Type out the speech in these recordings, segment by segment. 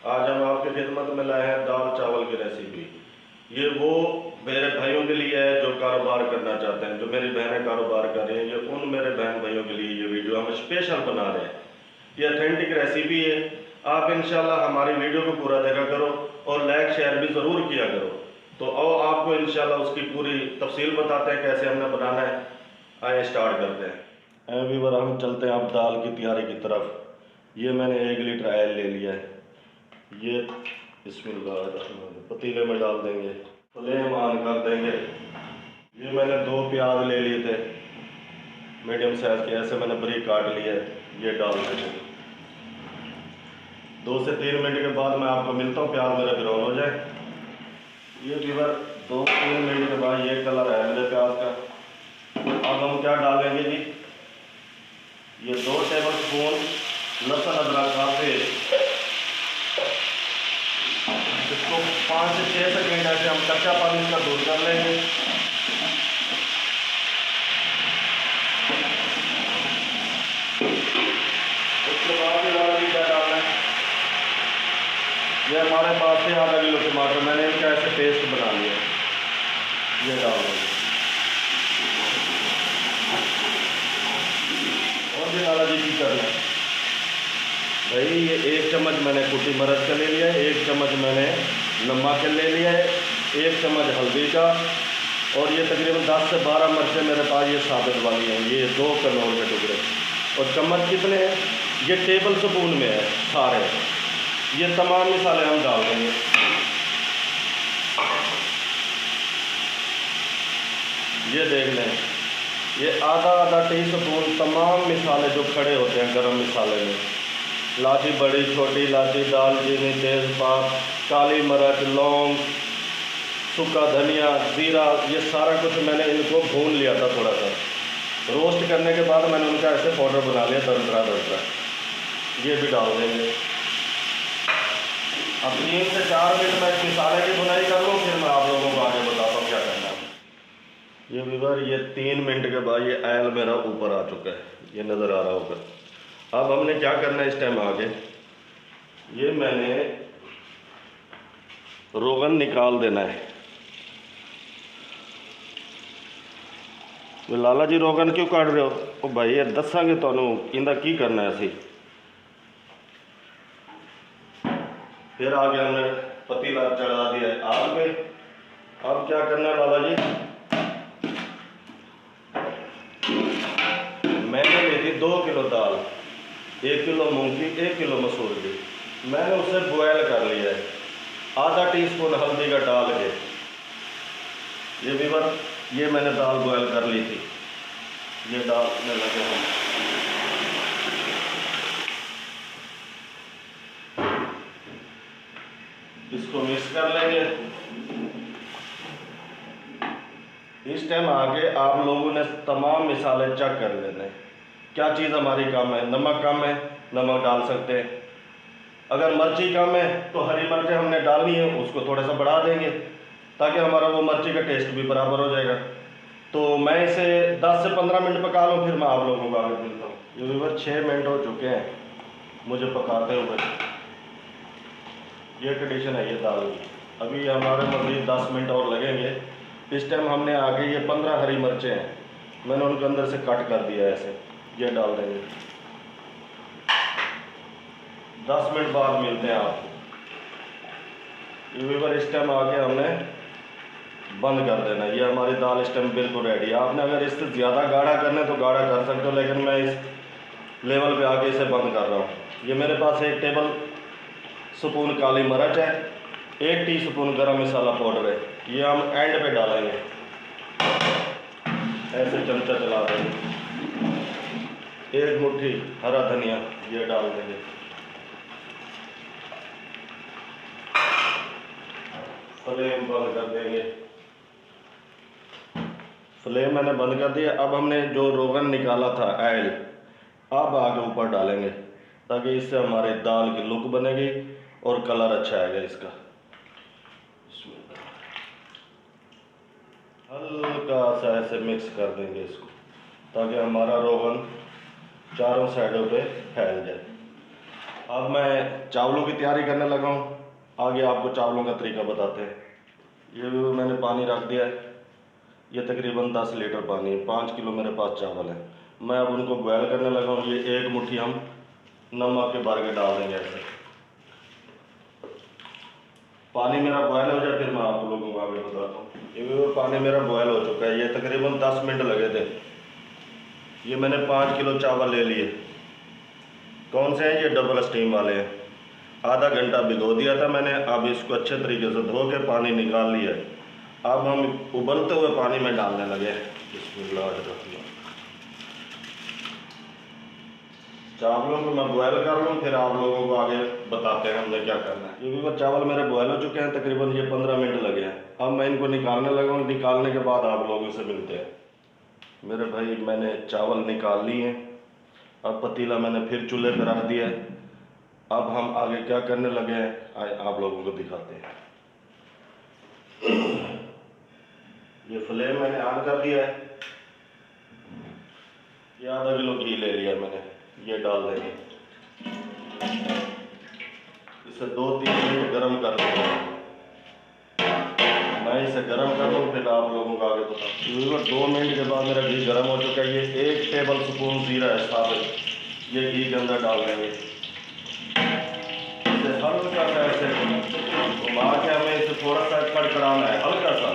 आज हम आपकी खिदमत में लाए हैं दाल चावल की रेसिपी। ये वो मेरे भाइयों के लिए है जो कारोबार करना चाहते हैं, जो मेरी बहनें कारोबार कर रही हैं। ये उन मेरे बहन भाइयों के लिए ये वीडियो हम स्पेशल बना रहे हैं। ये ऑथेंटिक रेसिपी है। आप इंशाल्लाह हमारी वीडियो को पूरा देखा करो और लाइक शेयर भी ज़रूर किया करो। तो आओ आपको इंशाल्लाह उसकी पूरी तफसील बताते हैं कैसे हमने बनाना है। आए स्टार्ट करते हैं। व्यूअर, हम चलते हैं अब दाल की तैयारी की तरफ। ये मैंने 1 लीटर ऑयल ले लिया है। ये बिस्मिल्लाह पतीले में डाल देंगे, फ्लेम ऑन कर देंगे। ये मैंने 2 प्याज ले लिए थे मीडियम साइज़ के, ऐसे मैंने बारीक काट लिया है। ये डाल देंगे। 2 से 3 मिनट के बाद मैं आपको मिलता हूँ, प्याज मेरा ब्राउन हो जाए। ये व्यूअर 2-3 मिनट के बाद ये कलर है मेरे प्याज का। अब हम क्या डालेंगे जी, ये 2 टेबल स्पून लहसुन अदरक का पेस्ट। इसको 5 से 6 सेकेंड ऐसे हम कच्चा पानी इसका दूर कर लेंगे। उसके बाद ये क्या डालना है, ये हमारे पास है आधा किलो टमाटर, मैंने इनका ऐसे पेस्ट बना लिया। ये डाल देंगे और ये लाला जी की करना है भाई। ये 1 चम्मच मैंने कुटी मिर्च का ले लिया है, 1 चम्मच मैंने नमक ले लिया है, 1 चम्मच हल्दी का, और ये तकरीबन 10 से 12 मिर्चें मेरे पास ये साबित वाली हैं। ये 2 कनौर के टुकड़े। और चम्मच कितने हैं, ये टेबल स्पून में है सारे। ये तमाम मसाले हम डाल देंगे। ये देख लें, ये आधा टीस्पून तमाम मसाले जो खड़े होते हैं गरम मसाले में, इलायची बड़ी छोटी इलायची, दालचीनी, तेज़पात, काली मिर्च, लौंग, सूखा धनिया, जीरा, ये सारा कुछ मैंने इनको भून लिया था। थोड़ा सा रोस्ट करने के बाद मैंने उनका ऐसे पाउडर बना लिया दरदरा। ये भी डाल देंगे। अब 3 से 4 मिनट मैं इस मसाले की बुनाई कर लूँ, फिर मैं आप लोगों को आगे बताता हूँ क्या करना है। ये व्यूअर, ये 3 मिनट के बाद ये ऑयल मेरा ऊपर आ चुका है, ये नज़र आ रहा होगा। अब हमने क्या करना है इस टाइम आगे, ये मैंने रोगन निकाल देना है। लाला जी रोगन क्यों काट रहे हो? ओ भाई ये दसांगे तुहानू इंदा की करना है असी। फिर आगे हमने पतीला चढ़ा दिया है आग पे। अब क्या करना है लाला जी, मैंने ली थी 2 किलो दाल, 1 किलो मूंग की, 1 किलो मसूर की। मैंने उसे बॉयल कर लिया है, आधा टीस्पून हल्दी का डाल के। ये व्यूअर, ये मैंने दाल बॉयल कर ली थी, ये डालने लगे हम। इसको मिक्स कर लेंगे। इस टाइम आगे आप लोगों ने तमाम मसाले चेक कर लेने, क्या चीज़ हमारी कम है। नमक कम है, नमक डाल सकते हैं। अगर मिर्ची कम है तो हरी मिर्चें हमने डालनी है, उसको थोड़ा सा बढ़ा देंगे ताकि हमारा वो मिर्ची का टेस्ट भी बराबर हो जाएगा। तो मैं इसे 10 से 15 मिनट पका लूँ, फिर मैं आप लोगों को आगे मिलता हूँ। ये व्यूअर 6 मिनट हो चुके हैं मुझे पकाते हुए। ये कंडीशन है ये दाल की। अभी हमारे मज़ीद 10 मिनट और लगेंगे। इस टाइम हमने आगे ये 15 हरी मिर्चें हैं, मैंने उनके अंदर से कट कर दिया है ऐसे, ये डाल देंगे। 10 मिनट बाद मिलते हैं आपको। ये व्यूअर, इस टाइम आगे हमने बंद कर देना। ये हमारी दाल इस टाइम बिल्कुल रेडी है। आपने अगर इससे ज़्यादा गाढ़ा करना है तो गाढ़ा कर सकते हो, लेकिन मैं इस लेवल पे आके इसे बंद कर रहा हूँ। ये मेरे पास 1 टेबल स्पून काली मिर्च है, 1 टीस्पून गरम मसाला पाउडर है। ये हम एंड पे डालेंगे, ऐसे चमचा चला देंगे। 1 मुट्ठी हरा धनिया ये डाल देंगे। फ्लेम बंद कर देंगे। फ्लेम मैंने बंद कर दिया। अब हमने जो रोगन निकाला था ऑयल, अब आगे ऊपर डालेंगे ताकि इससे हमारे दाल की लुक बनेगी और कलर अच्छा आएगा इसका। हल्का सा ऐसे मिक्स कर देंगे इसको ताकि हमारा रोगन चारों साइडों पे फैल जाए। अब मैं चावलों की तैयारी करने लगा हूँ। आगे आपको चावलों का तरीका बताते हैं। ये भी मैंने पानी रख दिया है। ये तकरीबन 10 लीटर पानी है, 5 किलो मेरे पास चावल है। मैं अब उनको बॉयल करने लगा हूँ। ये 1 मुट्ठी हम नमक के भर के डाल देंगे ऐसे। पानी मेरा बॉयल हो जाए फिर मैं आप लोगों को आगे बताता हूँ। ये भी पानी मेरा बॉयल हो चुका है। ये तकरीबन 10 मिनट लगे थे। ये मैंने 5 किलो चावल ले लिए। कौन से हैं? ये डबल स्टीम वाले हैं। आधा घंटा भिगो दिया था मैंने। अब इसको अच्छे तरीके से धो के पानी निकाल लिया है। अब हम उबलते हुए पानी में डालने लगे। बिस्मिल्लाह। चावलों को मैं बॉयल कर लूँ फिर आप लोगों को आगे बताते हैं हमने क्या करना है। क्योंकि वो चावल मेरे बॉयल हो चुके हैं, तकरीबन ये 15 मिनट लगे हैं। अब मैं इनको निकालने लगा हूँ। निकालने के बाद आप लोगों से मिलते हैं। मेरे भाई मैंने चावल निकाल लिए हैं। अब पतीला मैंने फिर चूल्हे पर रख दिया है। अब हम आगे क्या करने लगे हैं आप लोगों को दिखाते हैं। ये फ्लेम मैंने ऑन कर दिया है। ये आधा किलो घी ले लिया मैंने। ये डाल देंगे। इसे 2-3 मिनट गर्म कर देंगे। मैं इसे गर्म कर लूँ फिर आप लोगों को आगे बताऊँ। 2 मिनट के बाद मेरा घी गर्म हो चुका है। ये 1 टेबल स्पून जीरा है साबित, ये घी के अंदर डाल देंगे। इसे हल्का सा ऐसे घुमा के हमें इसे थोड़ा सा कड़कड़ाना है, हल्का सा,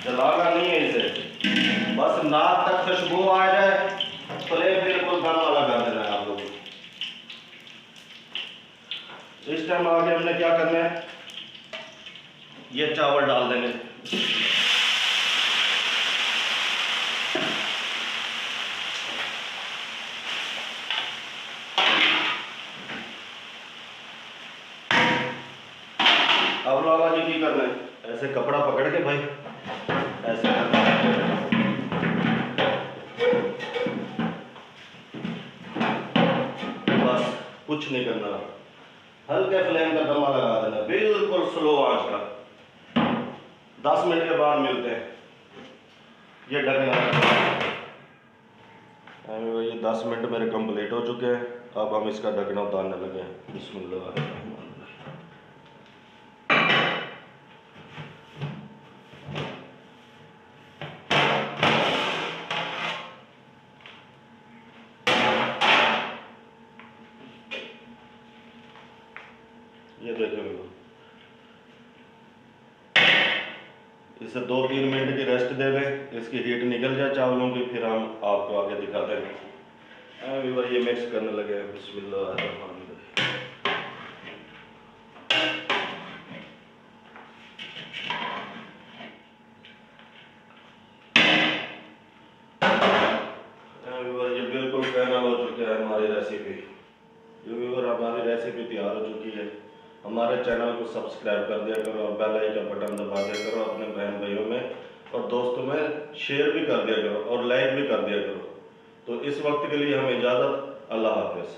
जलाना नहीं है इसे। बस नाक तक खुशबू आ जाए, फ्लेम बिल्कुल कम वाला कर देना है आप लोगों को। इस टाइम आगे हमने क्या करना है, ये चावल डाल देंगे। अब बाबा जी की करना है, ऐसे कपड़ा पकड़ के भाई ऐसे करना है। बस कुछ नहीं करना, हल्के फ्लेम का दमा लगा देना, बिल्कुल स्लो आंच का। 10 मिनट के बाद मिलते हैं। ये ढकना, ये 10 मिनट मेरे कंप्लीट हो चुके हैं। अब हम इसका ढकना उतारने लगे हैं। बिस्मिल्लाह। ये देखो, इसे 2-3 मिनट की रेस्ट दे दें, इसकी हीट निकल जाए चावलों की, फिर हम आपको आगे दिखा देंगे। ये मिक्स करने लगे। बिस्मिल्लाह। ये बिल्कुल फाइनल हो चुकी है हमारी रेसिपी। हमारी रेसिपी तैयार हो चुकी है। हमारे चैनल को सब्सक्राइब कर दिया करो और बेल आइकन बटन दबा दिया करो। अपने बहन भाइयों में और दोस्तों में शेयर भी कर दिया करो और लाइक भी कर दिया करो। तो इस वक्त के लिए हमें इजाज़त। अल्लाह हाफ़िज़।